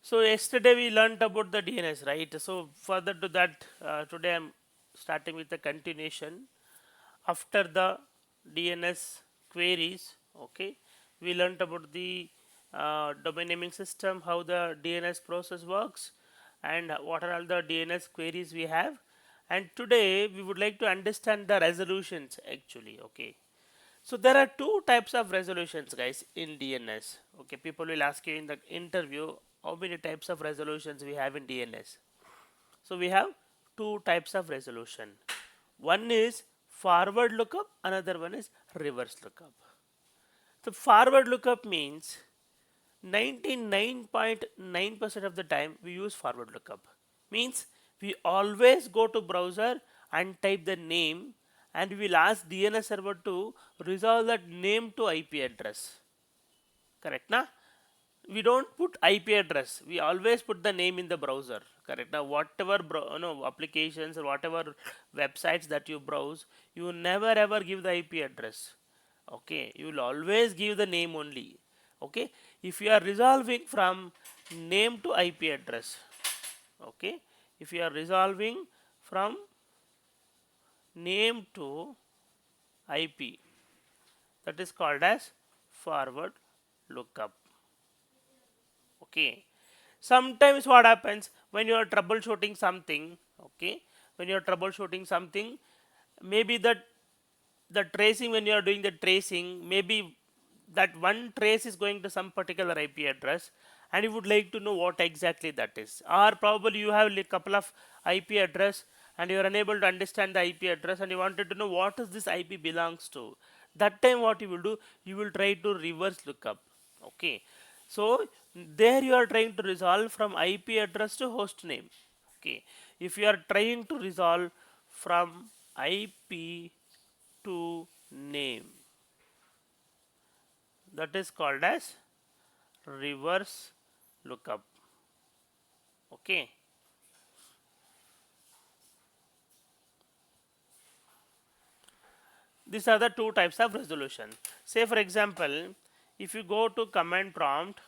So yesterday we learned about the DNS, right? So further to that, today I'm starting with the continuation. After the DNS queries, okay, we learned about the domain naming system, how the DNS process works, and what are all the DNS queries we have. And today we would like to understand the resolutions actually, okay. So there are two types of resolutions, guys, in DNS. Okay, people will ask you in the interview how many types of resolutions we have in DNS. So we have two types of resolution. One is forward lookup, another one is reverse lookup. So forward lookup means 99.9% of the time we use forward lookup. Means we always go to browser and type the name and we will ask DNS server to resolve that name to IP address. Correct na? We don't put IP address. We always put the name in the browser. Correct now. Whatever applications or whatever websites that you browse, you never ever give the IP address. Okay, you will always give the name only. Okay, if you are resolving from name to IP address, okay, if you are resolving from name to IP, that is called as forward lookup. Okay, sometimes what happens when you are troubleshooting something, okay, when you are troubleshooting something, maybe the tracing, when you are doing the tracing, maybe that one trace is going to some particular IP address and you would like to know what exactly that is, or probably you have a couple of IP address and you are unable to understand the IP address and you wanted to know what is this IP belongs to. That time what you will do, you will try to reverse lookup. Okay, so there you are trying to resolve from IP address to host name. Okay, if you are trying to resolve from IP to name, that is called as reverse lookup. Okay, these are the two types of resolution. Say for example, if you go to command prompt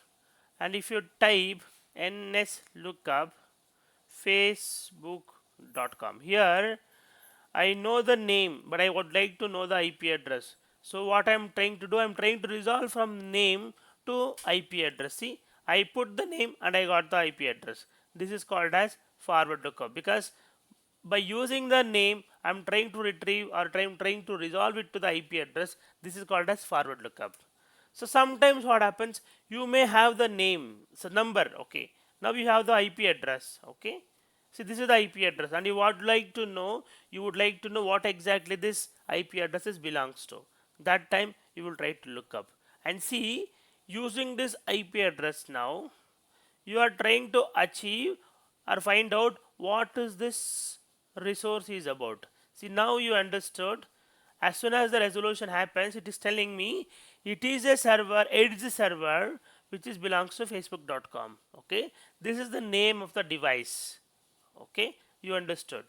and if you type ns lookup facebook.com, here I know the name but I would like to know the IP address. So what I'm trying to do, I'm trying to resolve from name to IP address. See, I put the name and I got the IP address. This is called as forward lookup, because by using the name I'm trying to retrieve or trying to resolve it to the IP address. This is called as forward lookup. So sometimes what happens, you may have the name, so number, okay, now you have the IP address. Okay, see, this is the IP address and you would like to know, what exactly this IP addresses belongs to. That time you will try to look up and see, using this IP address, now you are trying to achieve or find out what is this resource is about. See, now you understood. As soon as the resolution happens, it is telling me it is a server, edge server, which is belongs to facebook.com. Okay, this is the name of the device. Okay, you understood.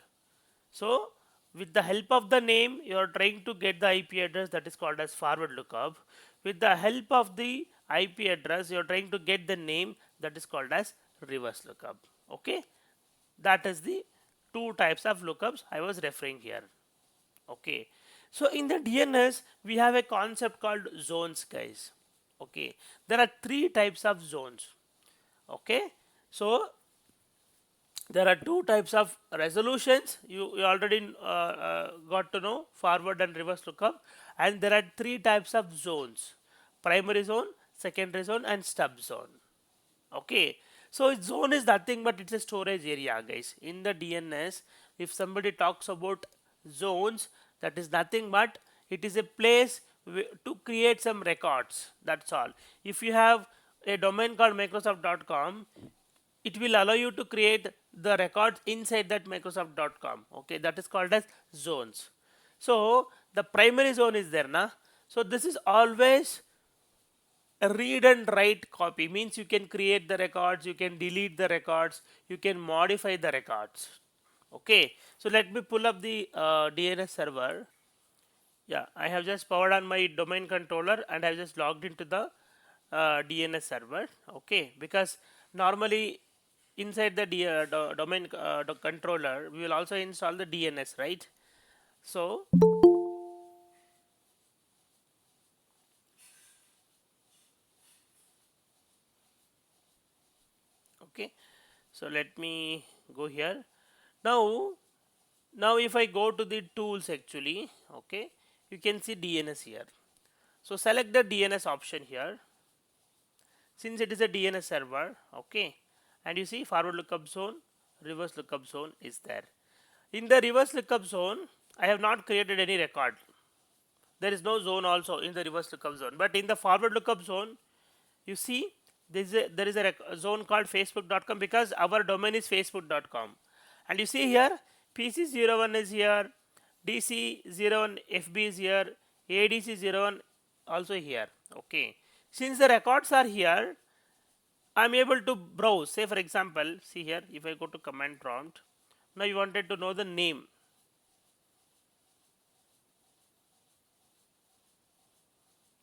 So with the help of the name, you are trying to get the IP address, that is called as forward lookup. With the help of the IP address, you are trying to get the name, that is called as reverse lookup. Okay, that is the two types of lookups I was referring here. Okay, so in the DNS we have a concept called zones, guys. Okay, there are three types of zones. Okay, so there are two types of resolutions. You already got to know forward and reverse lookup, and there are three types of zones: primary zone, secondary zone, and stub zone. Okay, so zone is nothing but it's a storage area, guys. In the DNS, if somebody talks about zones, that is nothing but it is a place to create some records. That's all. If you have a domain called microsoft.com, it will allow you to create the records inside that microsoft.com. Okay, that is called as zones. So the primary zone is there na. So this is always a read and write copy, means you can create the records, you can delete the records, you can modify the records. Okay, so let me pull up the DNS server. Yeah, I have just powered on my domain controller and I have just logged into the DNS server. Okay, because normally inside the domain controller we will also install the DNS, right? So okay, so let me go here. Now now if I go to the tools actually, okay, you can see DNS here. So select the DNS option here, since it is a DNS server. Okay, and you see forward lookup zone, reverse lookup zone is there. In the reverse lookup zone I have not created any record. There is no zone also in the reverse lookup zone, but in the forward lookup zone you see there is a zone called facebook.com, because our domain is facebook.com. And you see here pc01 is here, dc01 fb is here, adc01 also here. Okay, since the records are here, I'm able to browse. Say for example, see here, if I go to command prompt, now you wanted to know the name.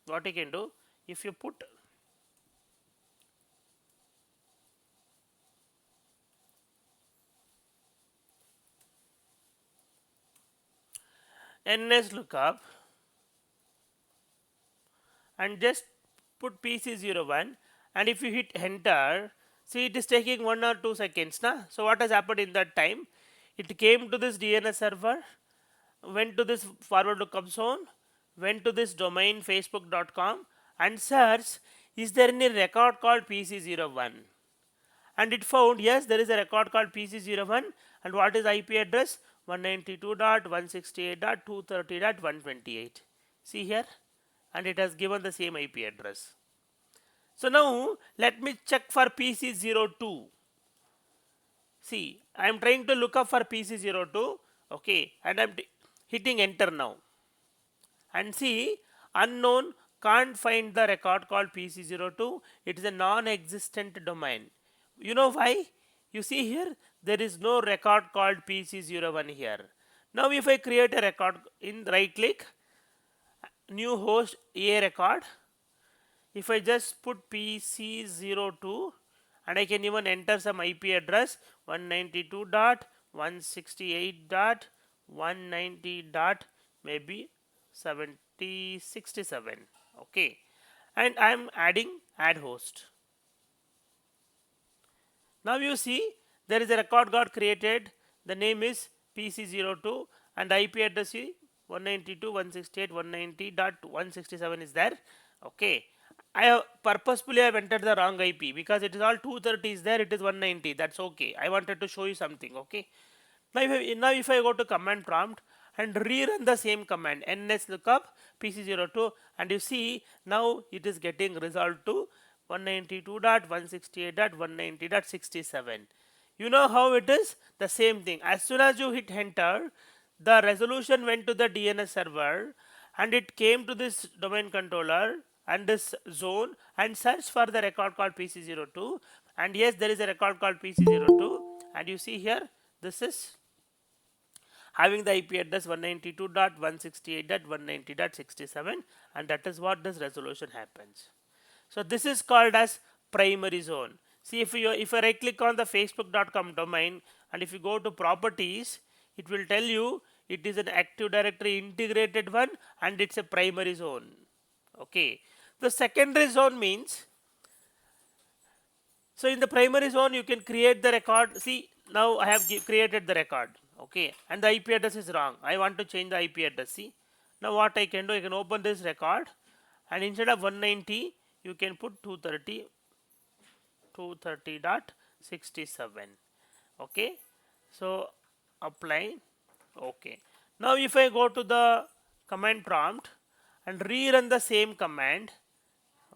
What you can do, if you put DNS lookup and just put pc01, and if you hit enter, see it is taking 1 or 2 seconds na. So what has happened in that time, it came to this DNS server, went to this forward lookup zone, went to this domain facebook.com and searched, is there any record called pc01, and it found yes, there is a record called pc01. And what is IP address? 192.168.230.128. see here, and it has given the same IP address. So now let me check for pc02. See, I am trying to look up for pc02. Okay, and I'm hitting enter now, and see, unknown, can't find the record called pc02. It is a non-existent domain. You know why? You see here, there is no record called pc01 here. Now if I create a record, in right click, new host a record, if I just put pc02, and I can even enter some IP address 192.168.190. maybe 7067. Okay, and I am adding add host. Now you see there is a record got created. The name is pc02 and IP address is 192.168.190.167 is there. Okay, I have purposefully have entered the wrong IP because it is all 230 is there. It is 190. That's okay. I wanted to show you something. Okay. Now if I go to command prompt and rerun the same command ns lookup pc02, and you see now it is getting resolved to 192.168.190.67. You know how it is? The same thing. As soon as you hit enter, the resolution went to the DNS server and it came to this domain controller and this zone and searched for the record called pc02. And yes, there is a record called pc02, and you see here this is having the IP address 192.168.190.67, and that is what this resolution happens. So this is called as primary zone. See, if I right click on the facebook.com domain and if you go to properties, it will tell you it is an Active Directory integrated one and it's a primary zone. Okay. The secondary zone means, so in the primary zone you can create the record. See, now I have created the record. Okay, and the IP address is wrong. I want to change the IP address. See, now what I can do, I can open this record and instead of 190 you can put 230.67. Okay, so apply. Okay, now if I go to the command prompt and rerun the same command,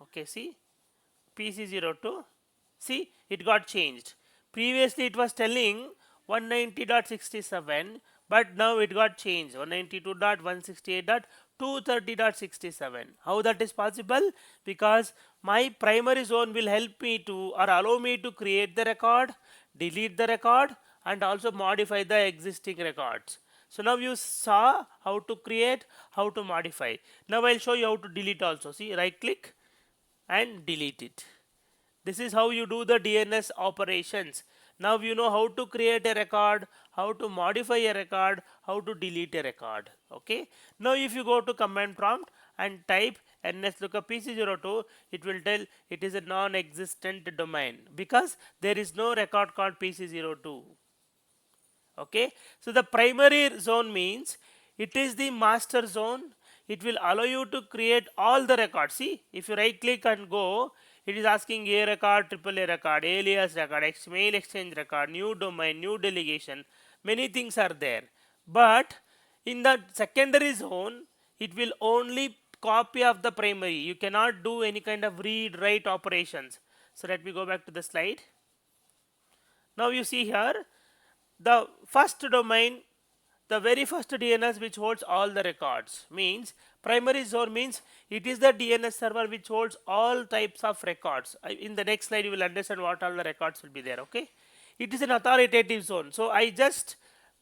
okay, see pc02, see it got changed. Previously it was telling 190.67, but now it got changed 192.168.230.67. How that is possible? Because my primary zone will help me to, or allow me to, create the record, delete the record, and also modify the existing records. So now you saw how to create, how to modify. Now I'll show you how to delete also. See, right click and delete it. This is how you do the DNS operations. Now you know how to create a record, how to modify a record, how to delete a record. Okay. Now if you go to command prompt and type ns lookup pc02, it will tell it is a non-existent domain because there is no record called pc02. Okay, so the primary zone means it is the master zone. It will allow you to create all the records. See, if you right click and go, it is asking a record, AAA record, alias record, mail exchange record, new domain, new delegation. Many things are there. But in the secondary zone, it will only copy of the primary. You cannot do any kind of read write operations. So let me go back to the slide. Now you see here the first domain, the very first DNS which holds all the records means primary zone means it is the DNS server which holds all types of records. In the next slide you will understand what all the records will be there. Okay, it is an authoritative zone. So I just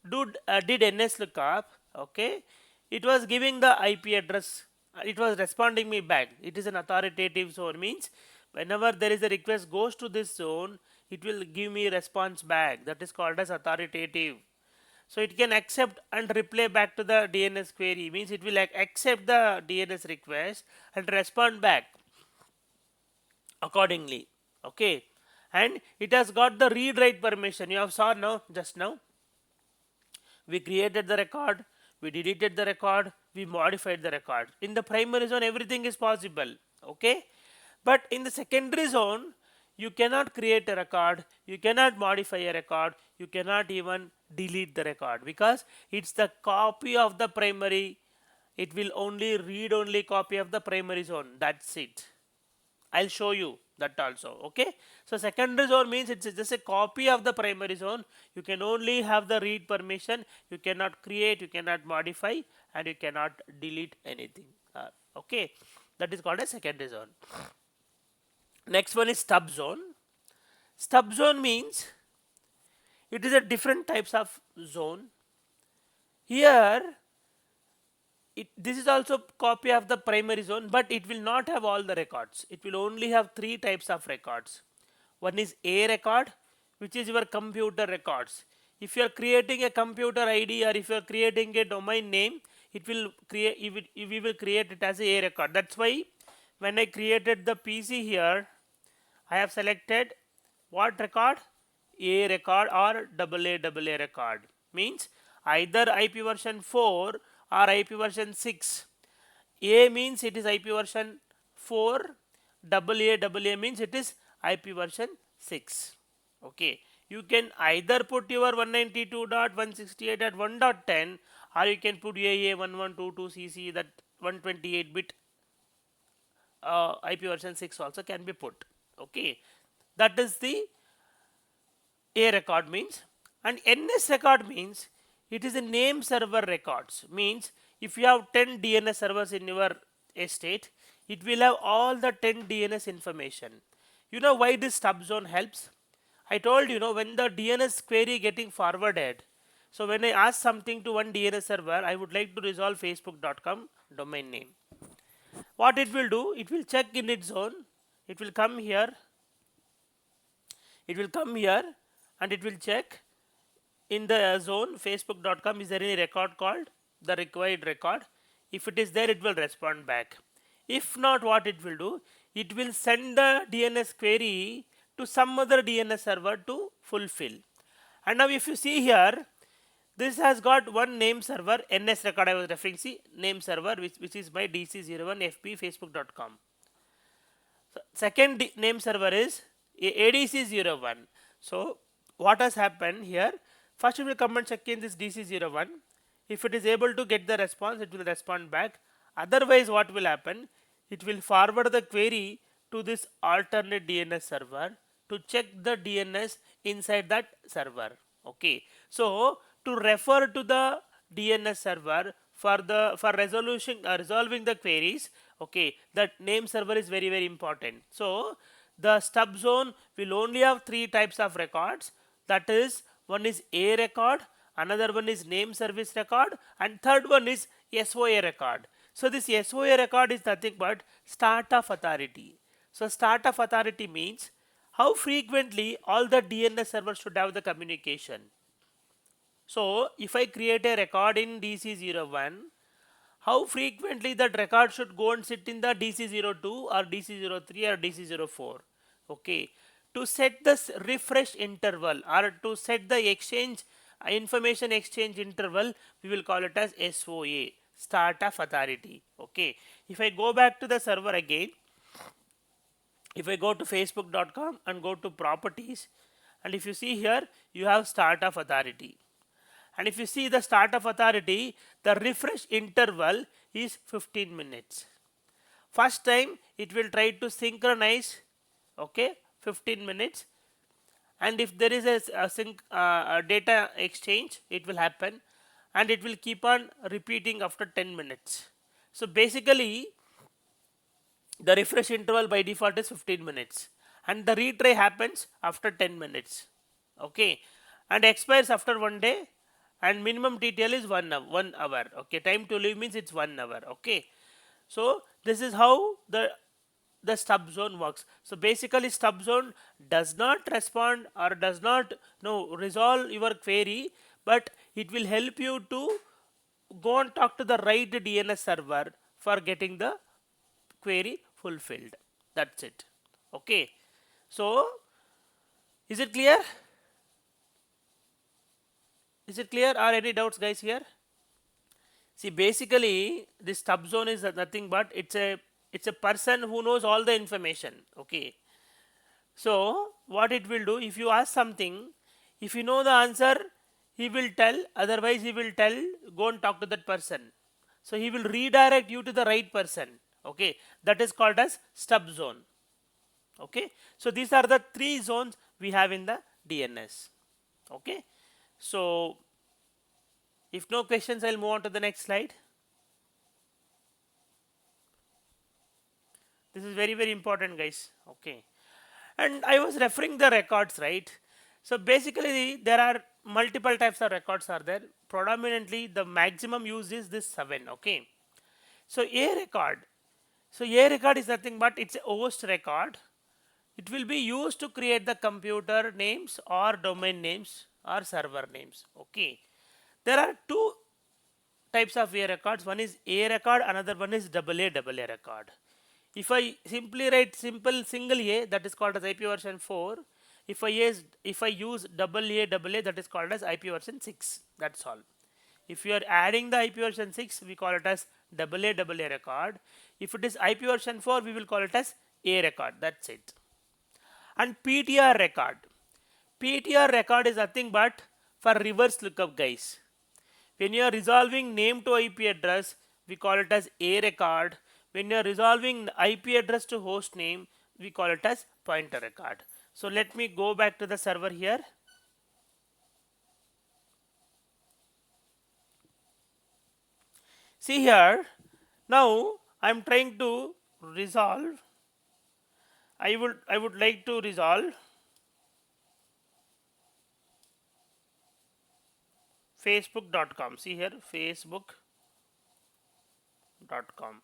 did NS lookup. Okay, it was giving the IP address. It was responding me back. It is an authoritative zone means whenever there is a request goes to this zone, it will give me response back. That is called as authoritative. So it can accept and reply back to the DNS query means it will accept the DNS request and respond back accordingly. Okay, and it has got the read write permission. You have saw now just now. We created the record, we deleted the record, we modified the record. In the primary zone everything is possible. Okay, but in the secondary zone you cannot create a record, you cannot modify a record, you cannot even delete the record because it's the copy of the primary. It will only read only copy of the primary zone. That's it. I'll show you that also. Okay, so secondary zone means it's just a copy of the primary zone. You can only have the read permission. You cannot create, you cannot modify, and you cannot delete anything. Okay, that is called a secondary zone. Next one is stub zone. Stub zone means it is a different types of zone. Here this is also copy of the primary zone, but it will not have all the records. It will only have three types of records. One is A record, which is your computer records. If you are creating a computer ID or if you are creating a domain name, it will create. We will create it as a record. That's why when I created the PC here, I have selected what record? A record or AA record. Means either IP version 4 or IP version 6. A means it is IP version 4, AA means it is IP version 6. Okay, you can either put your 192.168.1.10 or you can put AA1122CC, that 128 bit IP version 6 also can be put. Okay, that is the A record means. And NS record means it is a name server records. Means if you have 10 DNS servers in your estate, it will have all the 10 DNS information. You know why this stub zone helps? I told you know when the DNS query getting forwarded. So when I ask something to one DNS server, I would like to resolve facebook.com domain name. What it will do? It will check in its zone. It will come here. It will come here and it will check in the zone facebook.com, is there any record called the required record? If it is there, it will respond back. If not, what it will do? It will send the DNS query to some other DNS server to fulfill. And now if you see here, this has got one name server, NS record I was referring, see name server which is my DC01FP facebook.com. So second name server is ADC01. So what has happened here? First, we will come and check in this DC01. If it is able to get the response, it will respond back. Otherwise, what will happen? It will forward the query to this alternate DNS server to check the DNS inside that server. Okay. So to refer to the DNS server for resolving the queries, okay, that name server is very, very important. So the stub zone will only have three types of records. That is, one is A record, another one is name service record, and third one is SOA record. So this SOA record is nothing but start of authority. So start of authority means how frequently all the DNS servers should have the communication. So if I create a record in DC01, how frequently that record should go and sit in the DC02 or DC03 or DC04. Okay. To set the refresh interval or to set the exchange information exchange interval, we will call it as SOA, start of authority. Okay. If I go back to the server again, if I go to facebook.com and go to properties, and if you see here, you have start of authority. And if you see the start of authority, the refresh interval is 15 minutes. First time it will try to synchronize, okay, 15 minutes. And if there is a data exchange, it will happen, and it will keep on repeating after 10 minutes. So basically, the refresh interval by default is 15 minutes, and the retry happens after 10 minutes. Okay, and expires after 1 day, and minimum TTL is 1 hour. Okay, time to leave means it's 1 hour. Okay, so this is how the stub zone works. So basically, stub zone does not respond or does not resolve your query, but it will help you to go and talk to the right DNS server for getting the query fulfilled. That's it. Okay, so is it clear? Is it clear, or any doubts, guys, here? See, basically this stub zone is nothing but it's a person who knows all the information. Okay, so what it will do, if you ask something, if you know the answer, he will tell, otherwise he will tell go and talk to that person. So he will redirect you to the right person. Okay, that is called as stub zone. Okay, so these are the three zones we have in the DNS. Okay, so if no questions, I'll move on to the next slide. This is very important, guys. Okay, and I was referring the records, right? So basically there are multiple types of records are there. Predominantly the maximum use is this 7. Okay, so a record, is nothing but it's a host record. It will be used to create the computer names or domain names or server names. Okay, there are two types of A records. One is A record, another one is AA record. If I simply write single A, that is called as IP version 4. If I use AA, that is called as IP version 6. That's all. If you are adding the IP version 6, we call it as AA record. If it is IP version 4, we will call it as A record. That's it. And PTR record. PTR record is nothing but for reverse lookup, guys. When you are resolving name to IP address, we call it as A record. When you are resolving IP address to host name, we call it as pointer record. So let me go back to the server here. See here, now I am trying to resolve. I would like to resolve facebook.com. See here, facebook.com.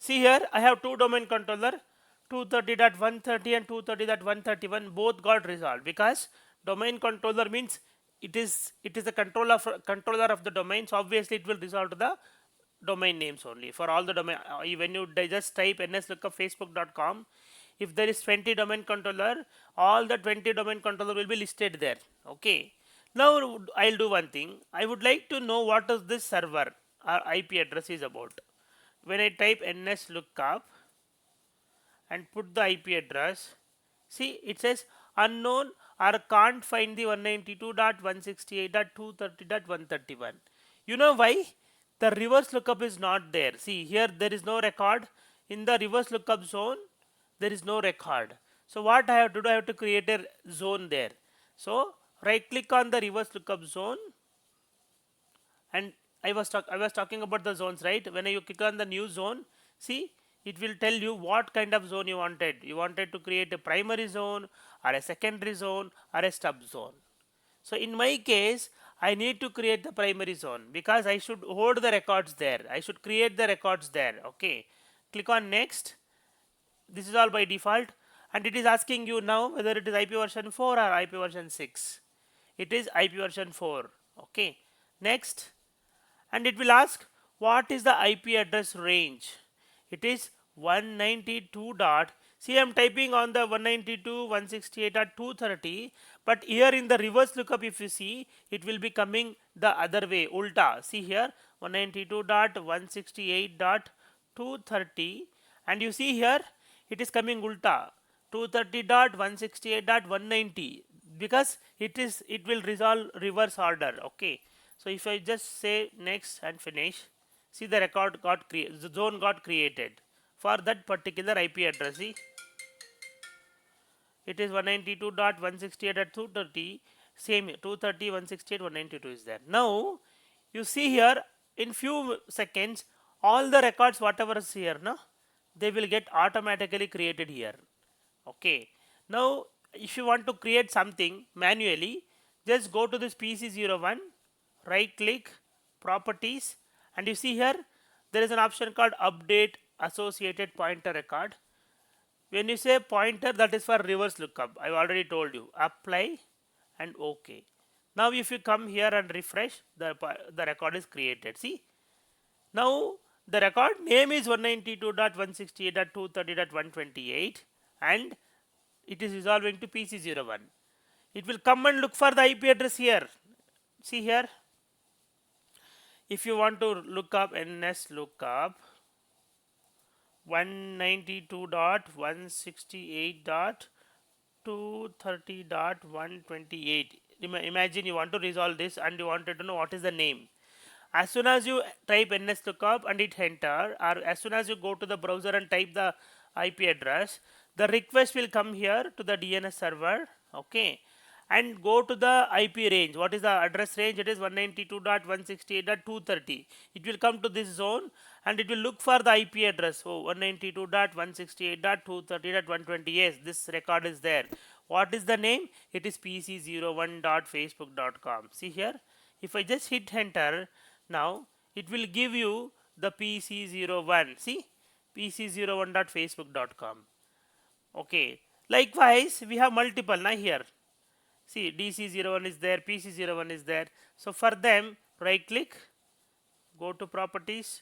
See here, I have two domain controller, 230.130 and 230.131. Both got resolved because domain controller means it is a controller of the domains. Obviously, it will resolve to the domain names only for all the domain. When you just type ns lookup facebook.com, if there is 20 domain controller, all the 20 domain controller will be listed there. Okay. Now I'll do one thing. I would like to know what is this server or IP address is about. When I type ns lookup and put the IP address, see it says unknown or can't find the 192.168.230.131. You know why? The reverse lookup is not there. See here, there is no record in the reverse lookup zone. There is no record. So what I have to do, I have to create a zone there. So right click on the reverse lookup zone, and I was talking about the zones, right? When you click on the new zone, see it will tell you what kind of zone you wanted. You wanted to create a primary zone or a secondary zone or a stub zone. So in my case, I need to create the primary zone because I should hold the records there. I should create the records there. Okay. Click on next. This is all by default, and it is asking you now whether it is IP version 4 or IP version 6. It is IP version 4. Okay. Next, and it will ask what is the IP address range. It is 192 dot. See, I'm typing on the 192.168.230, but here in the reverse lookup, if you see, it will be coming the other way, ulta. See here, 192.168.230, and you see here, it is coming ulta, 230.168.190, because it will resolve reverse order. Okay, so if I just say next and finish, see the record got created, the zone got created for that particular IP address. See, it is 192.168.230, same 230, 168, 192 is there. Now you see here, in few seconds, all the records whatever is here, no, they will get automatically created here. Okay, now if you want to create something manually, just go to this PC01, right click, properties, and you see here there is an option called update associated pointer record. When you say pointer, that is for reverse lookup. I've already told you. Apply and OK. Now if you come here and refresh, the record is created. See, now the record name is 192.168.230.128, and it is resolving to PC01. It will come and look for the IP address here. See here, if you want to look up NS lookup 192.168.230.128. Imagine you want to resolve this and you wanted to know what is the name. As soon as you type NS lookup and hit enter, or as soon as you go to the browser and type the IP address, the request will come here to the DNS server. Okay, and go to the IP range. What is the address range? It is 192.168.230. It will come to this zone and it will look for the IP address. Oh, 192.168.230.120. Yes, this record is there. What is the name? It is pc01.facebook.com. See here, if I just hit enter, now it will give you the pc01. See, pc01.facebook.com. Okay, likewise we have multiple now here. See, DC01 is there, PC01 is there. So for them, right click, go to properties,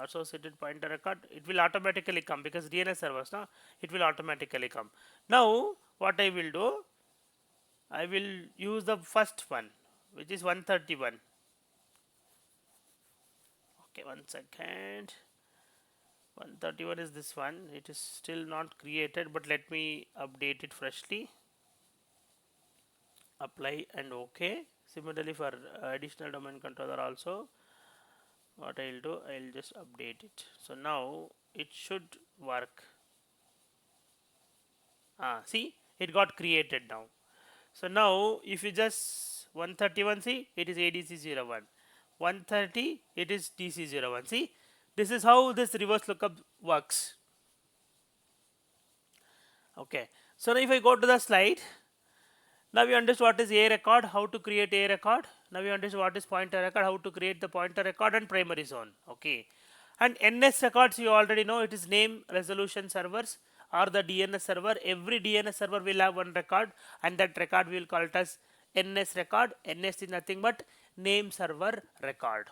associated pointer record. It will automatically come because DNS servers, now it will automatically come. Now what I will do, I will use the first one, which is 131. Okay, 1 second. 131 is this one. It is still not created, but let me update it freshly. Apply and OK. Similarly for additional domain controller also, what I'll do, I'll just update it. So now it should work. See, it got created now. So now if you just 131, see, it is ADC01. 130, it is DC01. See, this is how this reverse lookup works. Okay, so now if I go to the slide, now we understand what is A record, how to create A record. Now we understand what is pointer record, how to create the pointer record and primary zone. Okay, and NS records you already know, it is name resolution servers or the DNS server. Every DNS server will have one record, and that record we will call it as NS record. NS is nothing but name server record.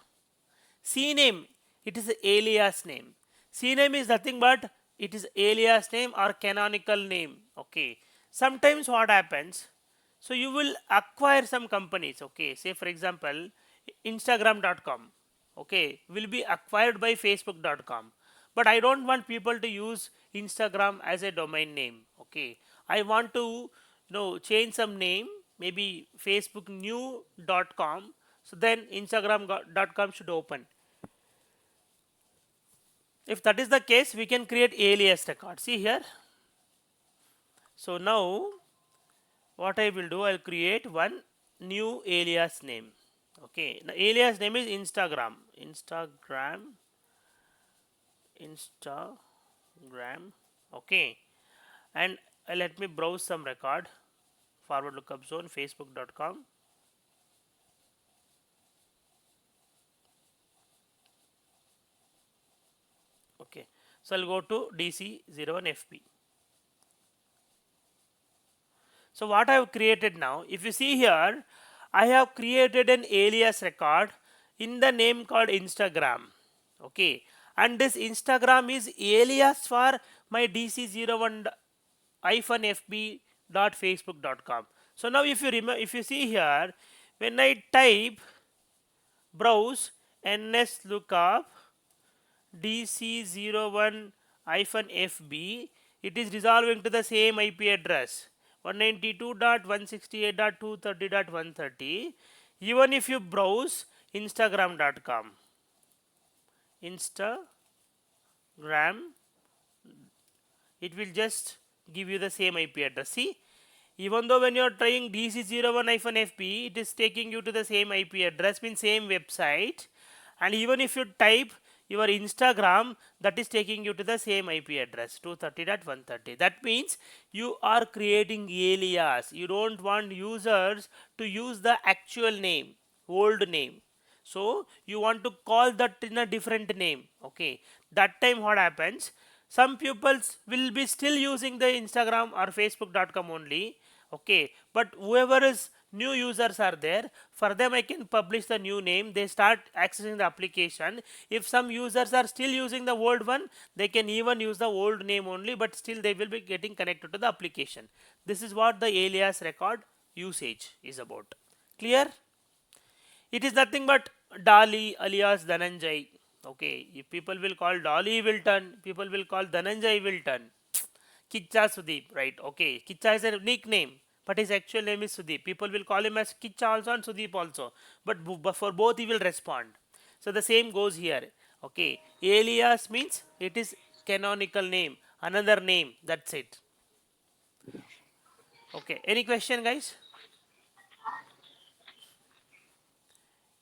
CNAME, it is alias name. CNAME is nothing but it is alias name or canonical name. Okay, sometimes what happens, so you will acquire some companies. Okay, say for example Instagram.com, okay, will be acquired by Facebook.com, but I don't want people to use Instagram as a domain name. Okay, I want to change some name, maybe facebooknew.com, so then Instagram.com should open. If that is the case, we can create alias record. See here. So now what I will do, I'll create one new alias name. Okay, the alias name is Instagram. Okay, and let me browse some record forward lookup zone facebook.com. Okay, so I'll go to DC01FB. So what I have created now, if you see here, I have created an alias record in the name called Instagram. Okay, and this Instagram is alias for my dc01-fb.facebook.com. So now if you remember, if you see here, when I type browse ns lookup DC01-FB, it is resolving to the same IP address 192.168.230.130. Even if you browse instagram.com, Instagram, it will just give you the same IP address. See, even though when you are trying DC01-FB, it is taking you to the same IP address, means same website, and even if you type your Instagram, that is taking you to the same IP address 230.130. That means you are creating alias. You don't want users to use the actual name, old name. So you want to call that in a different name. Okay, that time what happens, some pupils will be still using the Instagram or facebook.com only. Okay, but whoever is new users are there, for them I can publish the new name, they start accessing the application. If some users are still using the old one, they can even use the old name only, but still they will be getting connected to the application. This is what the alias record usage is about. Clear? It is nothing but Dali alias Dhananjay. Okay, if people will call Dolly will turn, people will call Dhananjay will turn. Kicha Sudeep, right? Okay, Kicha is a nickname, but his actual name is Sudeep. People will call him as Kicha also and Sudeep also, but for both he will respond. So the same goes here. Okay, alias means it is canonical name, another name. That's it. Okay, any question, guys?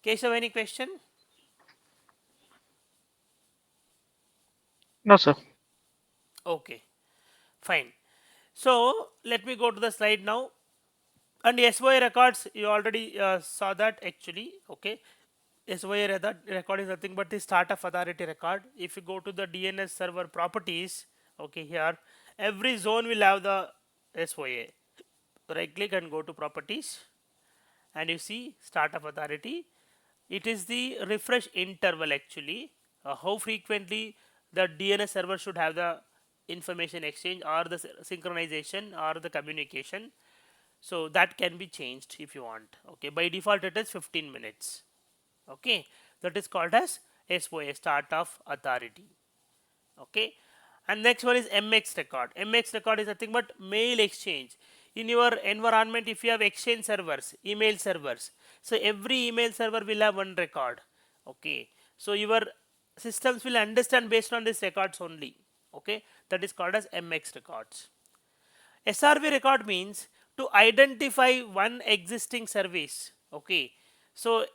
Keshav, any question? No, sir. Okay, fine. So let me go to the slide now. And SOA records, you already saw that actually. Okay, SOA record is nothing but the start of authority record. If you go to the DNS server properties, okay, here every zone will have the SOA. Right click and go to properties, and you see start of authority. It is the refresh interval actually, how frequently the DNS server should have the information exchange or the synchronization or the communication. So that can be changed if you want. Okay, by default it is 15 minutes. Okay, that is called as SOA, start of authority. Okay, and next one is MX record. MX record is nothing but mail exchange. In your environment, if you have exchange servers, email servers, so every email server will have one record. Okay, so your systems will understand based on these records only. Okay, that is called as MX records. SRV record means to identify one existing service. Okay, so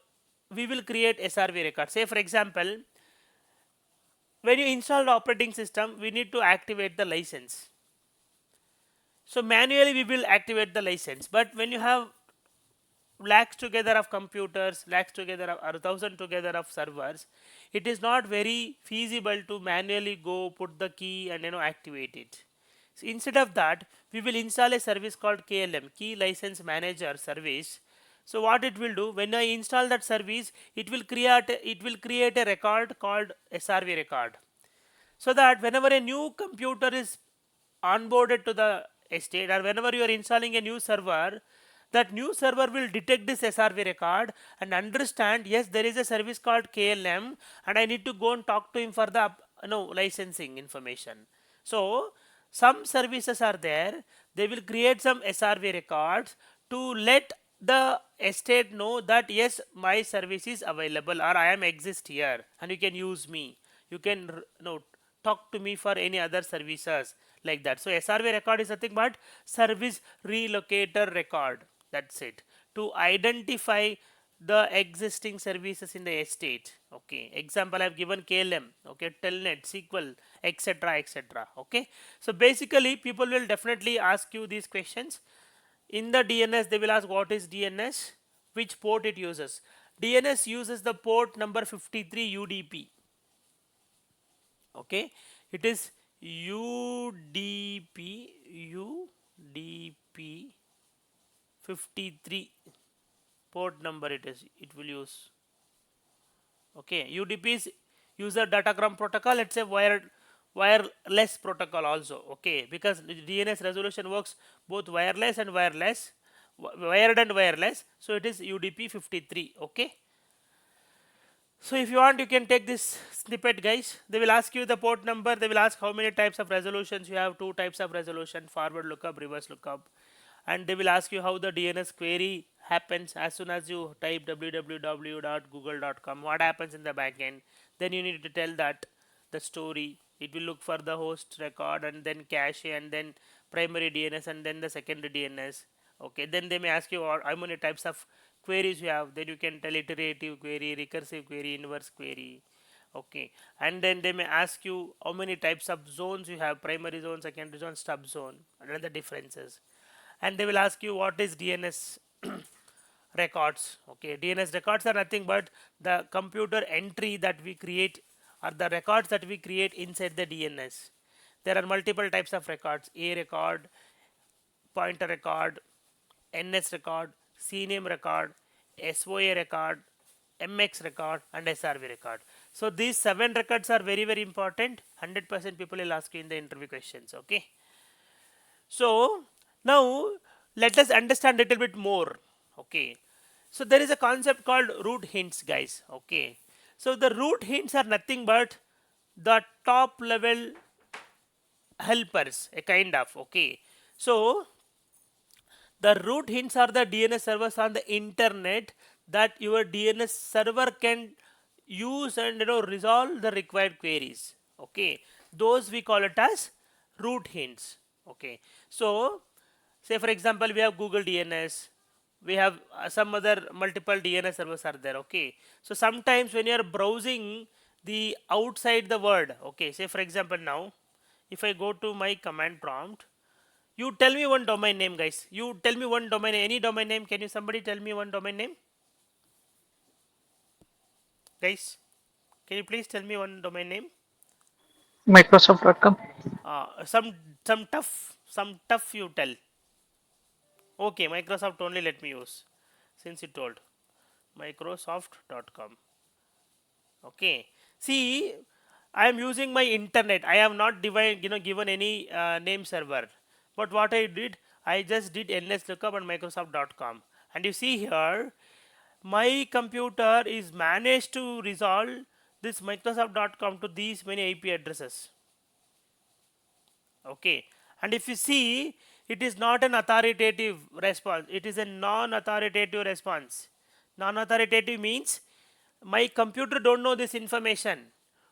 we will create SRV record. Say for example, when you install the operating system, we need to activate the license. So manually we will activate the license. But when you have lakhs together of computers, lakhs together of, or thousand together of servers, it is not very feasible to manually go put the key and activate it. So instead of that, we will install a service called KLM, Key License Manager service. So what it will do, when I install that service, it will create a record called SRV record, so that whenever a new computer is onboarded to the estate, or whenever you are installing a new server, that new server will detect this SRV record and understand, yes, there is a service called KLM and I need to go and talk to him for the licensing information. So some services are there, they will create some SRV records to let the estate know that yes, my service is available or I am exist here and you can use me, you can talk to me for any other services, like that. So SRV record is nothing but service relocator record. That's it, to identify the existing services in the estate. Okay, example I've given KLM, okay, telnet, SQL, etc., etc. Okay, so basically people will definitely ask you these questions. In the DNS, they will ask what is DNS, which port it uses. DNS uses the port number 53 UDP. Okay, it is UDP 53 port number it will use. Okay, UDP is user datagram protocol. Let's say wireless protocol also. Okay, because the DNS resolution works both wireless and wireless, wired and wireless. So it is UDP 53. Okay. So if you want, you can take this snippet, guys. They will ask you the port number. They will ask how many types of resolutions you have. Two types of resolution: forward lookup, reverse lookup. And they will ask you how the DNS query happens as soon as you type www.google.com. What happens in the backend? Then you need to tell that the story. It will look for the host record and then cache and then primary DNS and then the secondary DNS. Okay, then they may ask you how many types of queries you have. Then you can tell iterative query, recursive query, inverse query. Okay, and then they may ask you how many types of zones you have: primary zone, secondary zone, stub zone, and the differences. And they will ask you what is DNS records. Okay, DNS records are nothing but the computer entry that we create, or the records that we create inside the DNS. There are multiple types of records: A record, pointer record, NS record, CNAME record, SOA record, MX record, and SRV record. So these 7 records are very, very important. 100% people will ask you in the interview questions. Okay. So now let us understand a little bit more. Okay. So there is a concept called root hints, guys. Okay. So the root hints are nothing but the top level helpers, a kind of. Okay. So the root hints are the DNS servers on the internet that your DNS server can use and resolve the required queries. Okay, those we call it as root hints. Okay, so say for example we have Google DNS, we have some other multiple DNS servers are there. Okay, so sometimes when you are browsing the outside the word, okay, say for example now if I go to my command prompt, you tell me one domain name, guys. You tell me one domain, any domain name. Can you somebody tell me one domain name? Guys, can you please tell me one domain name? Microsoft.com. Some tough you tell. Okay, Microsoft only let me use since you told Microsoft.com. Okay. See, I am using my internet. I have not given any name server. But what I did, I just did NS lookup on Microsoft.com. And you see here, my computer is managed to resolve this Microsoft.com to these many IP addresses. Okay, and if you see, it is not an authoritative response, it is a non-authoritative response. Non-authoritative means my computer don't know this information,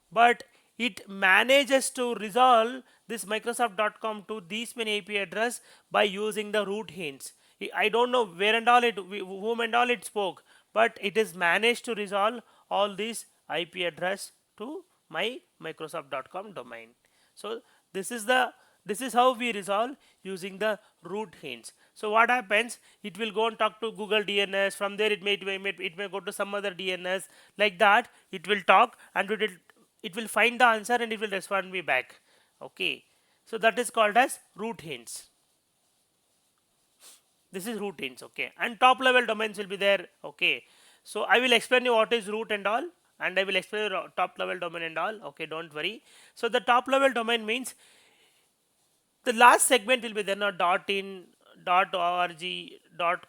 but it manages to resolve this Microsoft.com to these many IP address by using the root hints. I don't know where and all whom and all it spoke, but it is managed to resolve all these IP address to my Microsoft.com domain. So this is how we resolve using the root hints. So what happens? It will go and talk to Google DNS. From there, it may go to some other DNS. Like that, it will talk and it will find the answer and it will respond me back. Okay. So that is called as root hints. This is root hints. Okay. And top level domains will be there. Okay. So I will explain you what is root and all, and I will explain top level domain and all. Okay, don't worry. So the top level domain means the last segment will be there now .in, .org,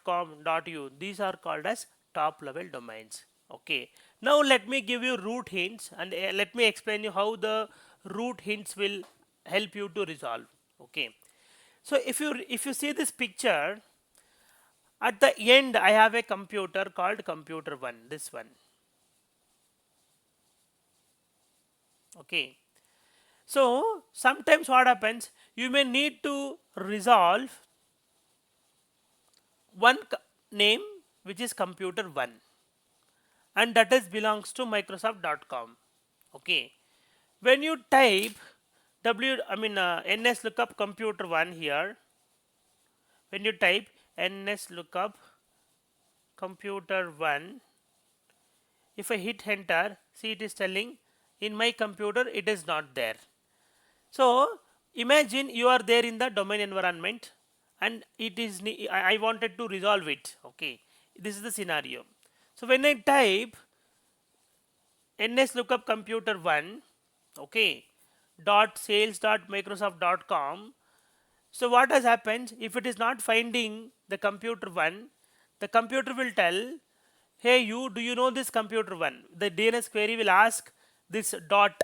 .com, .u. These are called as top level domains. Okay. Now let me give you root hints and let me explain you how the root hints will help you to resolve. Okay. So if you see this picture, at the end I have a computer called computer 1, this one. Okay. So sometimes what happens, you may need to resolve one name which is computer 1, and that is belongs to Microsoft.com. Okay. When you type ns lookup computer 1 here, when you type ns lookup computer 1. If I hit enter, see it is telling in my computer it is not there. So imagine you are there in the domain environment and it is I wanted to resolve it. Okay, this is the scenario. So when I type ns lookup computer 1, okay, dot sales dot microsoft dot com. So what has happened if it is not finding the computer 1, the computer will tell, hey you, do you know this computer 1? The DNS query will ask this dot,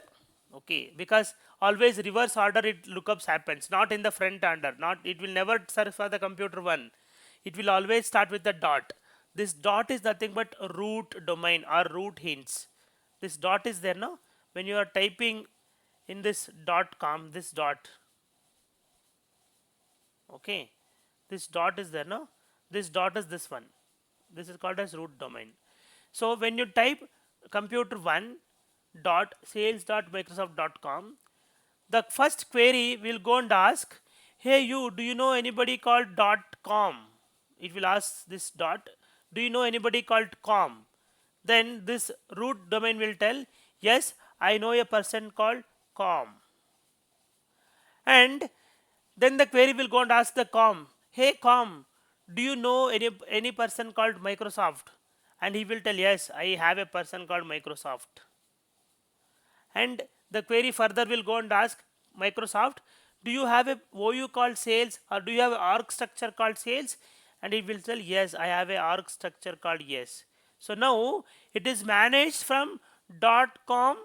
okay, because always reverse order it lookups happens, not in the front order, not, it will never search for the computer 1. It will always start with the dot. This dot is nothing but root domain or root hints. This dot is there now. When you are typing in this dot com, this dot, okay, this dot is there now. This dot is this one. This is called as root domain. So when you type computer 1 dot sales dot microsoft dot com, the first query will go and ask, hey you, do you know anybody called dot com? It will ask this dot, do you know anybody called com? Then this root domain will tell, yes, I know a person called com. And then the query will go and ask the com, hey com, do you know any person called Microsoft? And he will tell, yes, I have a person called Microsoft. And the query further will go and ask Microsoft, do you have a OU called sales, or do you have an org structure called sales? And it will tell, yes, I have a org structure called yes. So now it is managed from .com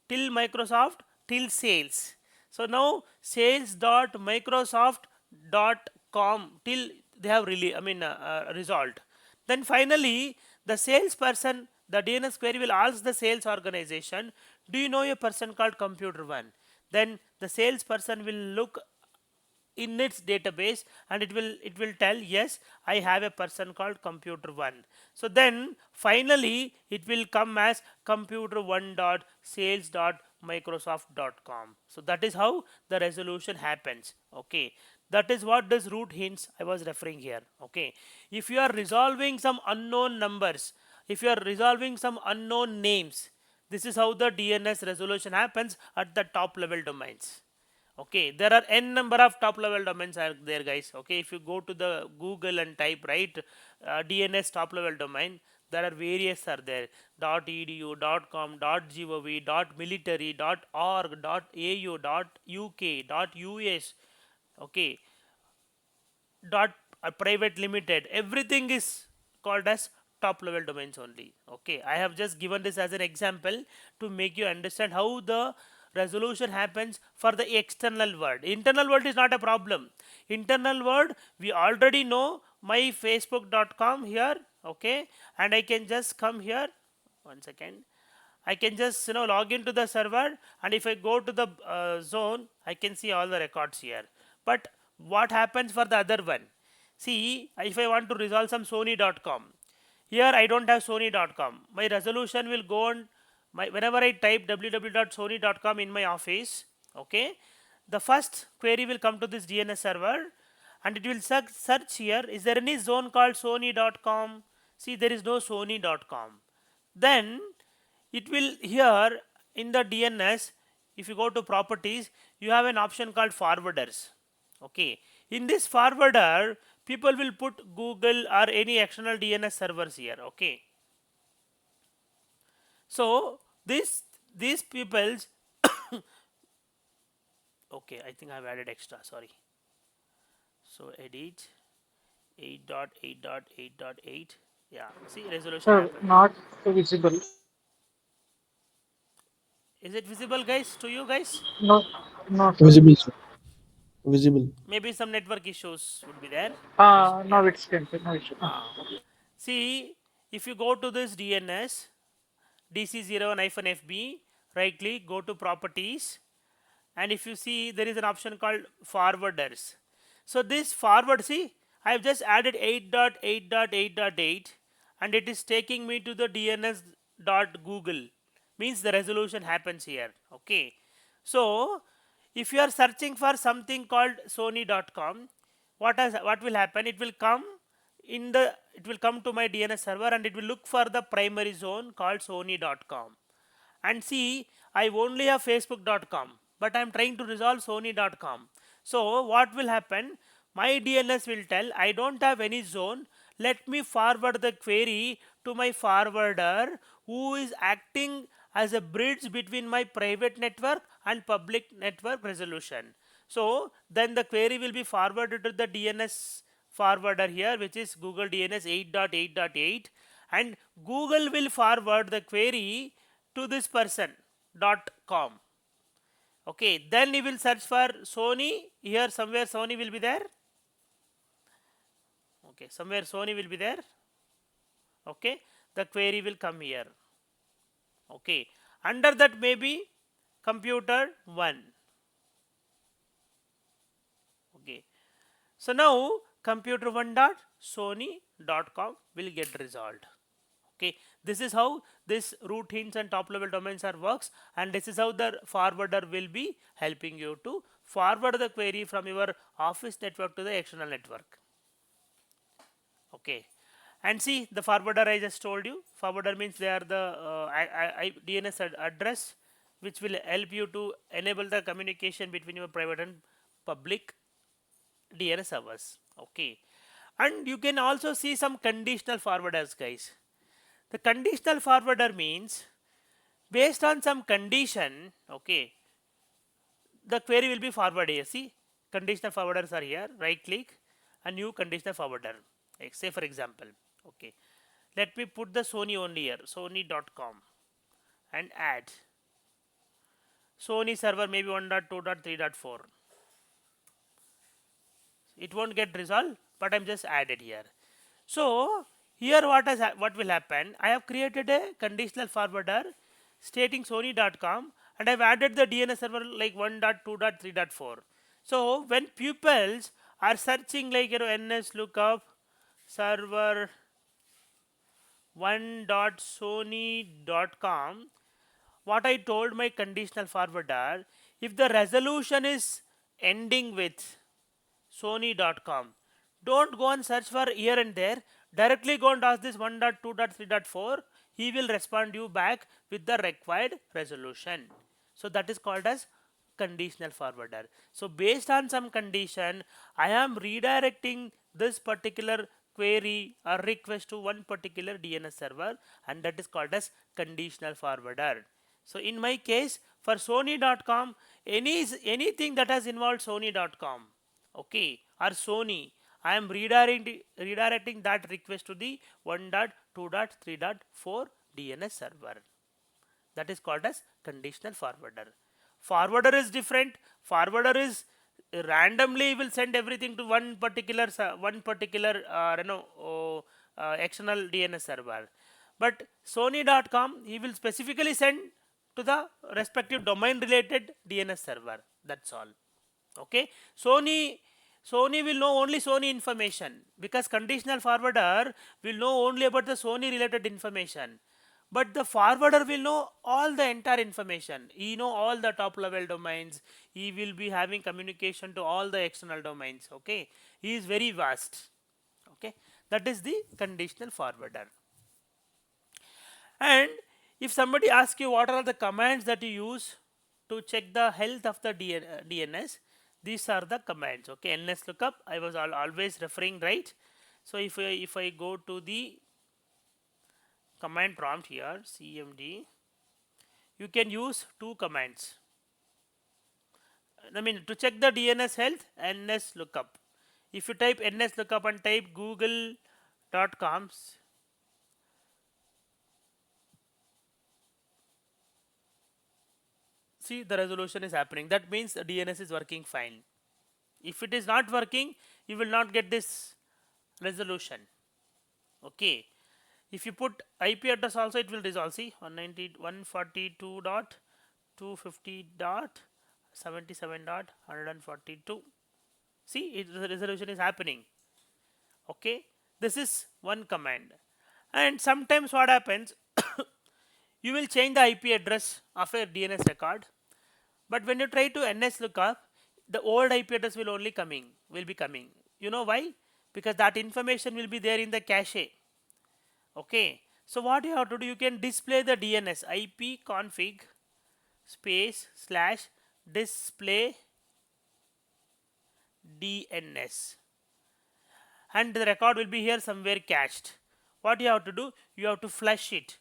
till Microsoft till sales. So now sales dot Microsoft dot com till they have really, resolved. Then finally the salesperson, the DNS query will ask the sales organization, do you know a person called computer 1? Then the salesperson will look in its database and it will tell, yes, I have a person called computer 1. So then finally it will come as computer 1 dot sales dot microsoft.com. So that is how the resolution happens. Okay, that is what this root hints I was referring here. Okay, if you are resolving some unknown numbers, if you are resolving some unknown names, this is how the DNS resolution happens at the top level domains. Okay, there are n number of top level domains are there, guys. Okay, if you go to the Google and type, right, DNS top level domain, there are various are there, .edu, .com, .gov, .military, .org, .au, .uk, .us, okay, dot private limited, everything is called as top level domains only. Okay, I have just given this as an example to make you understand how the resolution happens for the external world. Internal world is not a problem. Internal world, we already know my facebook.com here. Okay, and I can just come here, one second, I can just log into the server, and if I go to the zone, I can see all the records here. But what happens for the other one? See, if I want to resolve some Sony.com, here I don't have Sony.com. My resolution will go on whenever I type www.sony.com in my office. Okay, the first query will come to this DNS server, and it will search here. Is there any zone called Sony.com? See, there is no Sony.com. Then it will here in the DNS, if you go to properties, you have an option called forwarders. Okay, in this forwarder, people will put Google or any external DNS servers here. Okay, so these people's okay, I think I've added extra, sorry. So edit 8.8.8.8, yeah, see, resolution Sir, happened. not visible. Is it visible, guys, to you guys? No, no, sir. Visible, sir. Visible. Maybe some network issues would be there. Now Yeah. it's can no issue. See, if you go to this DNS, DC01-FB, right click, go to properties, and if you see, there is an option called forwarders. So this forward, see, I have just added 8.8.8.8, and it is taking me to the DNS.google, means the resolution happens here. Okay, so if you are searching for something called Sony.com, what will happen? It will come it will come to my DNS server and it will look for the primary zone called sony.com. And see, I only have facebook.com, but I'm trying to resolve sony.com. So what will happen? My DNS will tell I don't have any zone. Let me forward the query to my forwarder who is acting as a bridge between my private network and public network resolution. So then the query will be forwarded to the DNS forwarder here, which is Google DNS 8.8.8, and Google will forward the query to this person.com. Okay, then he will search for Sony. Here somewhere Sony will be there. Okay, somewhere Sony will be there. Okay, the query will come here. Okay, under that maybe computer 1. Okay, so now computer1.sony.com will get resolved. Okay, this is how this root hints and top level domains are works, and this is how the forwarder will be helping you to forward the query from your office network to the external network. Okay, and see the forwarder I just told you. Forwarder means they are the DNS address which will help you to enable the communication between your private and public DNS servers. Okay, and you can also see some conditional forwarders, guys. The conditional forwarder means based on some condition, okay, the query will be forwarded here. See, conditional forwarders are here. Right click and new conditional forwarder. Like say for example, okay, let me put the Sony only here, sony.com, and add Sony server maybe 1.2.3.4. It won't get resolved, but I'm just added here. So here what will happen? I have created a conditional forwarder stating sony.com, and I've added the DNS server like 1.2.3.4. So when pupils are searching like NS lookup server 1.sony.com, what I told my conditional forwarder, if the resolution is ending with sony.com, don't go and search for here and there. Directly go and ask this 1.2.3.4. He will respond you back with the required resolution. So that is called as conditional forwarder. So based on some condition, I am redirecting this particular query or request to one particular DNS server, and that is called as conditional forwarder. So in my case for sony.com, anything that has involved sony.com, okay, or Sony, I am redirecting that request to the 1.2.3.4 DNS server. That is called as conditional forwarder. Forwarder is different. Forwarder is randomly will send everything to one particular external DNS server. But Sony.com he will specifically send to the respective domain related DNS server. That's all. Okay, Sony will know only Sony information, because conditional forwarder will know only about the Sony related information, but the forwarder will know all the entire information. He know all the top level domains. He will be having communication to all the external domains. Okay, he is very vast. Okay, that is the conditional forwarder. And if somebody asks you what are the commands that you use to check the health of the DNS, these are the commands. Okay, NS lookup I was always referring, right? So if I go to the command prompt here, cmd, you can use two commands. I mean to check the DNS health, NS lookup. If you type NS lookup and type google.com, see the resolution is happening. That means the DNS is working fine. If it is not working, you will not get this resolution. Okay, if you put IP address also, it will resolve. See 192.250.277.142. see the resolution is happening. Okay, this is one command. And sometimes what happens, you will change the IP address of a DNS record, but when you try to NS lookup, the old IP address will be coming. You know why? because that information will be there in the cache. Okay, so what you have to do, you can display the DNS IP config space slash display DNS, and the record will be here somewhere cached. What you have to do, you have to flush it,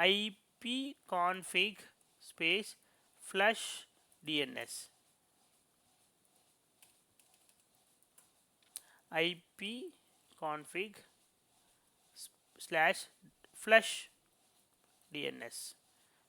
IP config space flush DNS, IP config slash flush DNS.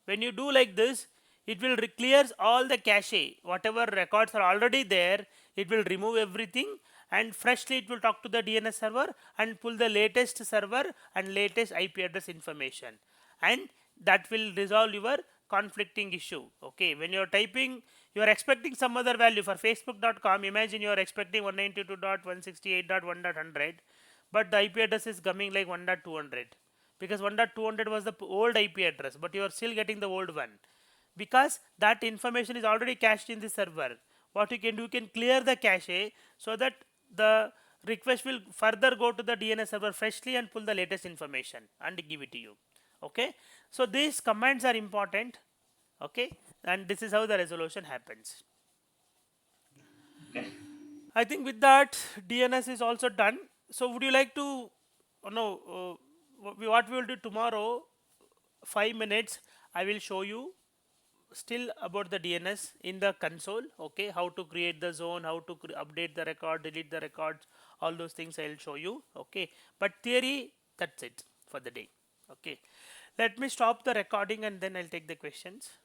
When you do like this, it will clears all the cache. Whatever records are already there, it will remove everything, and freshly it will talk to the DNS server and pull the latest server and latest IP address information, and that will resolve your conflicting issue. Okay, when you're typing, you are expecting some other value for facebook.com. Imagine you are expecting 192.168.1.100, but the IP address is coming like 1.200, because 1.200 was the old IP address, but you are still getting the old one because that information is already cached in the server. What you can do, you can clear the cache so that the request will further go to the DNS server freshly and pull the latest information and give it to you. Okay, so these commands are important. Okay, and this is how the resolution happens. I think with that DNS is also done. So would you like to no what we will do tomorrow, 5 minutes I will show you still about the DNS in the console. Okay, how to create the zone, how to update the record, delete the records, all those things I will show you. Okay, but theory, that's it for the day. Okay, let me stop the recording and then I'll take the questions.